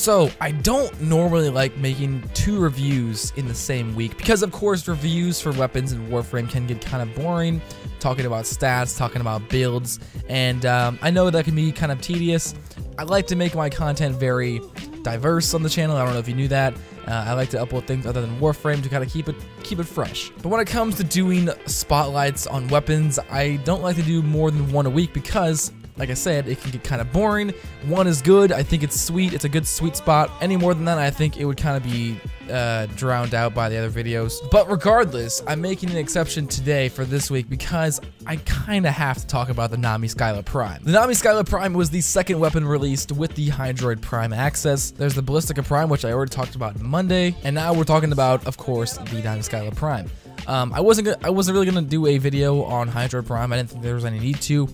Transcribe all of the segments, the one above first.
So I don't normally like making 2 reviews in the same week because of course reviews for weapons in Warframe can get kind of boring, talking about stats, talking about builds, and I know that can be kind of tedious. I like to make my content very diverse on the channel. I don't know if you knew that. I like to upload things other than Warframe to kind of keep it fresh. But when it comes to doing spotlights on weapons, I don't like to do more than 1 a week because, like I said, it can get kind of boring. 1 is good. I think it's sweet. It's a good sweet spot. Any more than that, I think it would kind of be drowned out by the other videos. But regardless, I'm making an exception today for this week because I kind of have to talk about the Nami Skyla Prime. The Nami Skyla Prime was the 2nd weapon released with the Hydroid Prime access. There's the Ballistica Prime, which I already talked about Monday, and now we're talking about, of course, the Nami Skyla Prime. I wasn't really gonna do a video on Hydroid Prime. I didn't think there was any need to.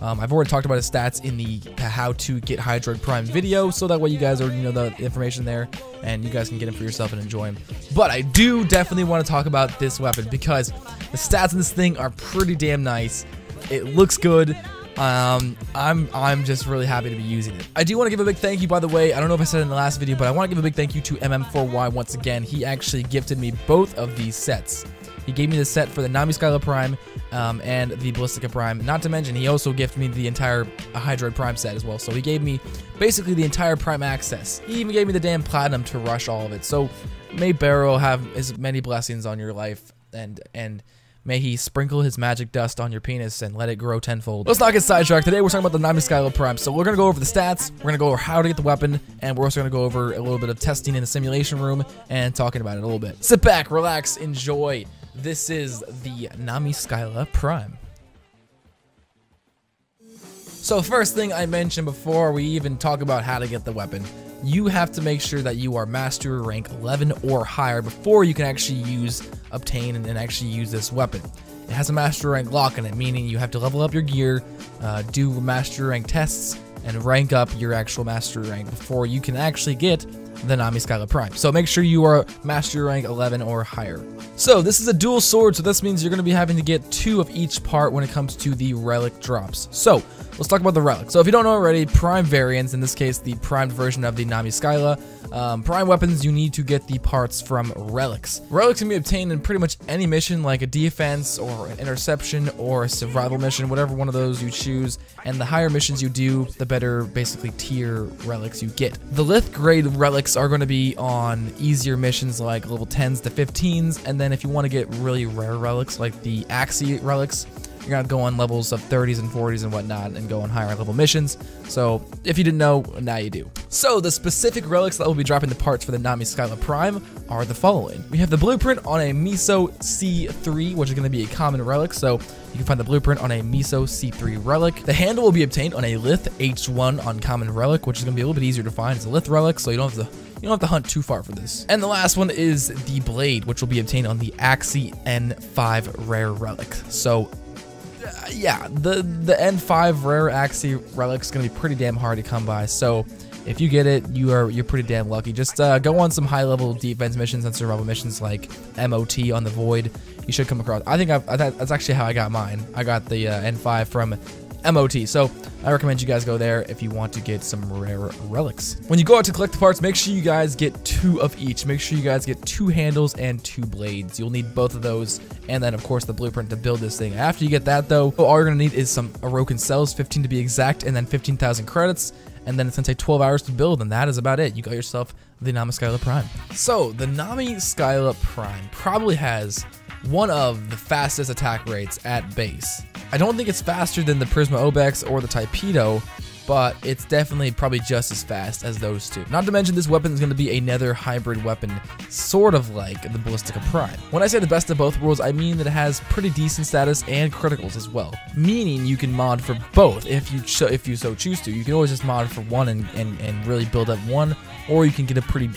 I've already talked about his stats in the how to get Hydroid Prime video, so that way you guys already know the information there, and you guys can get him for yourself and enjoy him. But I do definitely want to talk about this weapon because the stats in this thing are pretty damn nice. It looks good. I'm just really happy to be using it. I do want to give a big thank you, by the way. I don't know if I said it in the last video, but I want to give a big thank you to MM4Y once again. He actually gifted me both of these sets. He gave me the set for the Nami Skyla Prime and the Ballistica Prime. Not to mention, he also gifted me the entire Hydroid Prime set as well. So he gave me basically the entire Prime access. He even gave me the damn Platinum to rush all of it. So may Barrow have as many blessings on your life, and may he sprinkle his magic dust on your penis and let it grow tenfold. Let's not get sidetracked. Today we're talking about the Nami Skyla Prime. So we're going to go over the stats, we're going to go over how to get the weapon, and we're also going to go over a little bit of testing in the simulation room and talking about it a little bit. Sit back, relax, enjoy. This is the Nami Skyla Prime. So first thing I mentioned before we even talk about how to get the weapon, you have to make sure that you are Master Rank 11 or higher before you can actually obtain and actually use this weapon. It has a Master Rank lock in it, meaning you have to level up your gear, do Master Rank tests, and rank up your actual Master Rank before you can actually get the Nami Skyla Prime. So make sure you are Master Rank 11 or higher. So this is a dual sword, so this means you're going to be having to get 2 of each part when it comes to the relic drops. So let's talk about the relic. So if you don't know already, Prime variants, in this case the primed version of the Nami Skyla, Prime weapons, you need to get the parts from relics. Relics can be obtained in pretty much any mission, like a defense or an interception or a survival mission, whatever one of those you choose. And the higher missions you do, the better basically tier relics you get. The Lith grade relics are going to be on easier missions like level 10s to 15s, and then if you want to get really rare relics like the Axie relics, you're gonna go on levels of 30s and 40s and whatnot and go on higher level missions. So if you didn't know, now you do. So the specific relics that will be dropping the parts for the Nami Skyla Prime are the following. We have the blueprint on a Miso C3, which is going to be a common relic, so you can find the blueprint on a Miso C3 relic. The handle will be obtained on a Lith H1 on common relic, which is going to be a little bit easier to find. It's a Lith relic, so you don't have to hunt too far for this. And the last one is the blade, which will be obtained on the Axie N5 rare relic. So yeah, the N5 rare Axie relic is going to be pretty damn hard to come by. So if you get it, you're pretty damn lucky. Just go on some high-level defense missions and survival missions like MOT on the Void. You should come across. I think that's actually how I got mine. I got the N5 from MOT. So I recommend you guys go there if you want to get some rare relics. When you go out to collect the parts, make sure you guys get 2 of each. Make sure you guys get 2 handles and 2 blades. You'll need both of those, and then of course the blueprint to build this thing. After you get that though, all you're gonna need is some Orokin cells, 15 to be exact, and then 15,000 credits. And then it's gonna take 12 hours to build, and that is about it. You got yourself the Nami Skyla Prime. So the Nami Skyla Prime probably has one of the fastest attack rates at base. I don't think it's faster than the Prisma Obex or the Taipedo, but it's definitely probably just as fast as those two. Not to mention this weapon is going to be another hybrid weapon, sort of like the Ballistica Prime. When I say the best of both worlds, I mean that it has pretty decent status and criticals as well, meaning you can mod for both if you so choose to. You can always just mod for one and really build up one, or you can get a pretty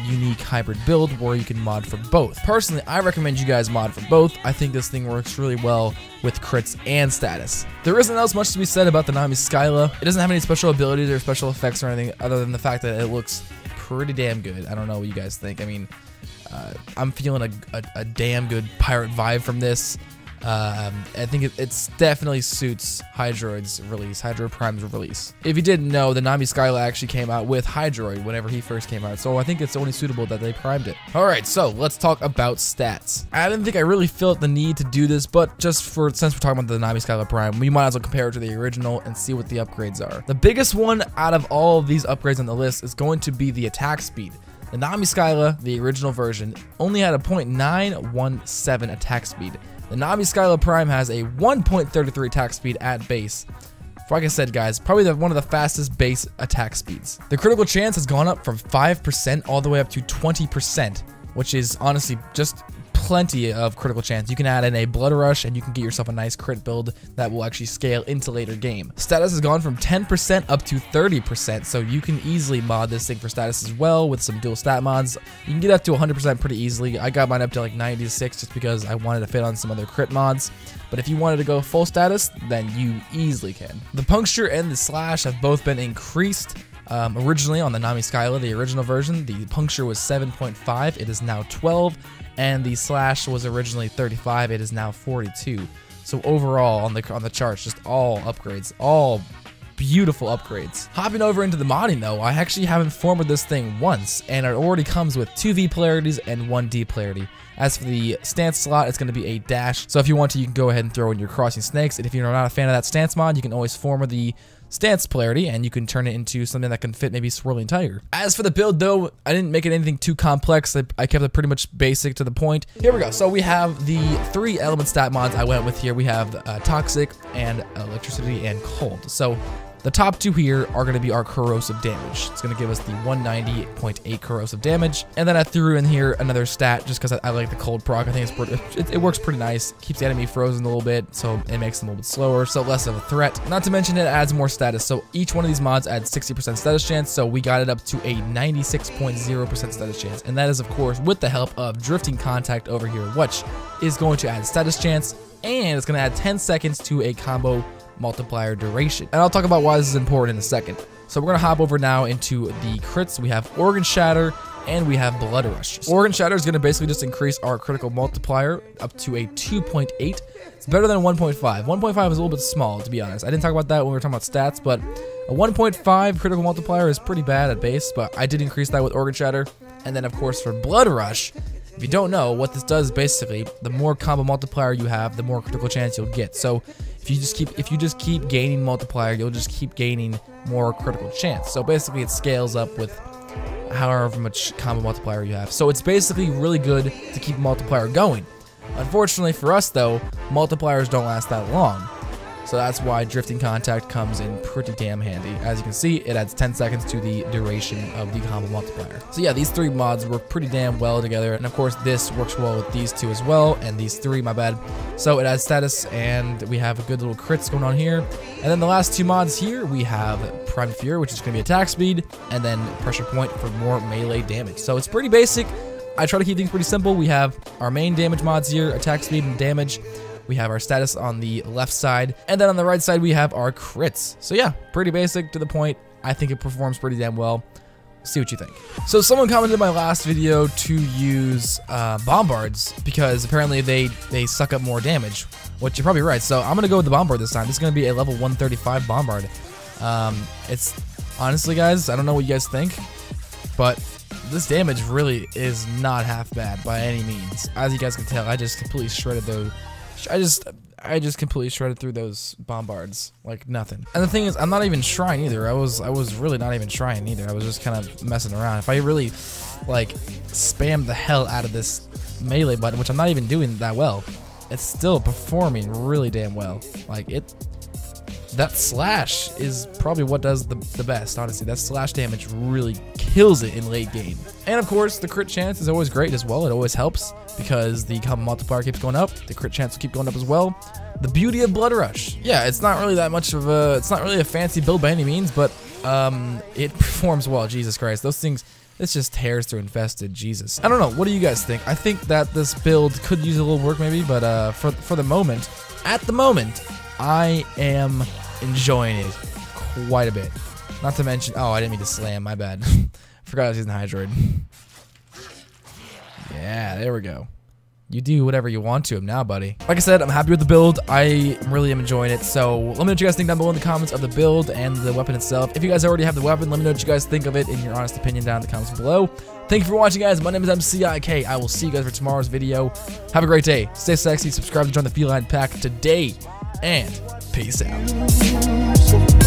unique hybrid build where you can mod for both. Personally, I recommend you guys mod for both. I think this thing works really well with crits and status. There isn't else much to be said about the Nami Skyla. It doesn't have any special abilities or special effects or anything other than the fact that it looks pretty damn good. I don't know what you guys think. I mean, I'm feeling a damn good pirate vibe from this. I think it definitely suits Hydroid's release, Hydroid Prime's release. If you didn't know, the Nami Skyla actually came out with Hydroid whenever he first came out, so I think it's only suitable that they primed it. Alright, so let's talk about stats. I didn't think I really felt the need to do this, but just since we're talking about the Nami Skyla Prime, we might as well compare it to the original and see what the upgrades are. The biggest one out of all of these upgrades on the list is going to be the attack speed. The Nami Skyla, the original version, only had a 0.917 attack speed. The Nami Skyla Prime has a 1.33 attack speed at base. Like I said, guys, probably one of the fastest base attack speeds. The critical chance has gone up from 5% all the way up to 20%, which is honestly just plenty of critical chance. You can add in a blood rush and you can get yourself a nice crit build that will actually scale into later game. Status has gone from 10% up to 30%, so you can easily mod this thing for status as well with some dual stat mods. You can get up to 100% pretty easily. I got mine up to like 96 just because I wanted to fit on some other crit mods. But if you wanted to go full status, then you easily can. The puncture and the slash have both been increased. Originally on the Nami Skyla, the original version, the puncture was 7.5, it is now 12, and the slash was originally 35, it is now 42. So overall on the charts, just all upgrades, all beautiful upgrades. Hopping over into the modding though, I actually haven't formatted this thing once, and it already comes with 2 V polarities and 1 D polarity. As for the stance slot, it's going to be a dash, so if you want to, you can go ahead and throw in your crossing snakes, and if you're not a fan of that stance mod, you can always format the stance polarity and you can turn it into something that can fit maybe Swirling Tiger. As for the build though, I didn't make it anything too complex. I kept it pretty much basic to the point. Here we go. So we have the 3 element stat mods I went with here. We have toxic and electricity and cold. So the top 2 here are going to be our corrosive damage. It's going to give us the 190.8 corrosive damage. And then I threw in here another stat just because I like the cold proc. I think it works pretty nice. Keeps the enemy frozen a little bit, so it makes them a little bit slower, so less of a threat. Not to mention it adds more status. So each one of these mods adds 60% status chance, so we got it up to a 96.0% status chance. And that is, of course, with the help of Drifting Contact over here, which is going to add status chance, and it's going to add 10 seconds to a combo multiplier duration. And I'll talk about why this is important in a second. So we're going to hop over now into the crits. We have Organ Shatter and we have Blood Rush. Organ Shatter is going to basically just increase our critical multiplier up to a 2.8. It's better than 1.5. 1.5 is a little bit small, to be honest. I didn't talk about that when we were talking about stats, but a 1.5 critical multiplier is pretty bad at base, but I did increase that with Organ Shatter. And then of course for Blood Rush, if you don't know, what this does basically, the more combo multiplier you have, the more critical chance you'll get. So if you just keep gaining multiplier, you'll just keep gaining more critical chance. So basically it scales up with however much combo multiplier you have. So it's basically really good to keep multiplier going. Unfortunately for us though, multipliers don't last that long. So that's why Drifting Contact comes in pretty damn handy. As you can see, it adds 10 seconds to the duration of the combo multiplier. So yeah, these 3 mods work pretty damn well together. And of course, this works well with these 2 as well, and these 3, my bad. So it adds status, and we have a good little crits going on here. And then the last 2 mods here, we have Prime Fury, which is going to be attack speed, and then Pressure Point for more melee damage. So it's pretty basic. I try to keep things pretty simple. We have our main damage mods here, attack speed and damage. We have our status on the left side, and then on the right side we have our crits. So yeah, pretty basic to the point. I think it performs pretty damn well. See what you think. So someone commented in my last video to use bombards because apparently they suck up more damage, which you're probably right. So I'm gonna go with the bombard this time. This is gonna be a level 135 bombard. It's honestly, guys, I don't know what you guys think, but this damage really is not half bad by any means. As you guys can tell, I just completely shredded those. I just completely shredded through those bombards like nothing. And the thing is, I'm not even trying either. I was really not even trying either. I was just kind of messing around. If I really like spam the hell out of this melee button, which I'm not even doing that well, it's still performing really damn well. Like that slash is probably what does the best, honestly. That slash damage really kills it in late game. And of course, the crit chance is always great as well. It always helps because the combo multiplier keeps going up. The crit chance will keep going up as well. The beauty of Blood Rush. Yeah, it's not really that much of a, it's not really a fancy build by any means, but it performs well. Jesus Christ, those things, it's just tears through infested. Jesus. I don't know. What do you guys think? I think that this build could use a little work maybe, but for the moment, at the moment, I am enjoying it quite a bit. Not to mention, oh, I didn't mean to slam, my bad. Forgot I was using Hydroid. Yeah, there we go. you do whatever you want to him now, buddy. Like I said, I'm happy with the build. I really am enjoying it. So let me know what you guys think down below in the comments of the build and the weapon itself. If you guys already have the weapon, let me know what you guys think of it in your honest opinion down in the comments below. Thank you for watching, guys. My name is M.C.I.K. I will see you guys for tomorrow's video. Have a great day. Stay sexy. Subscribe to join the Feline pack today. And peace out.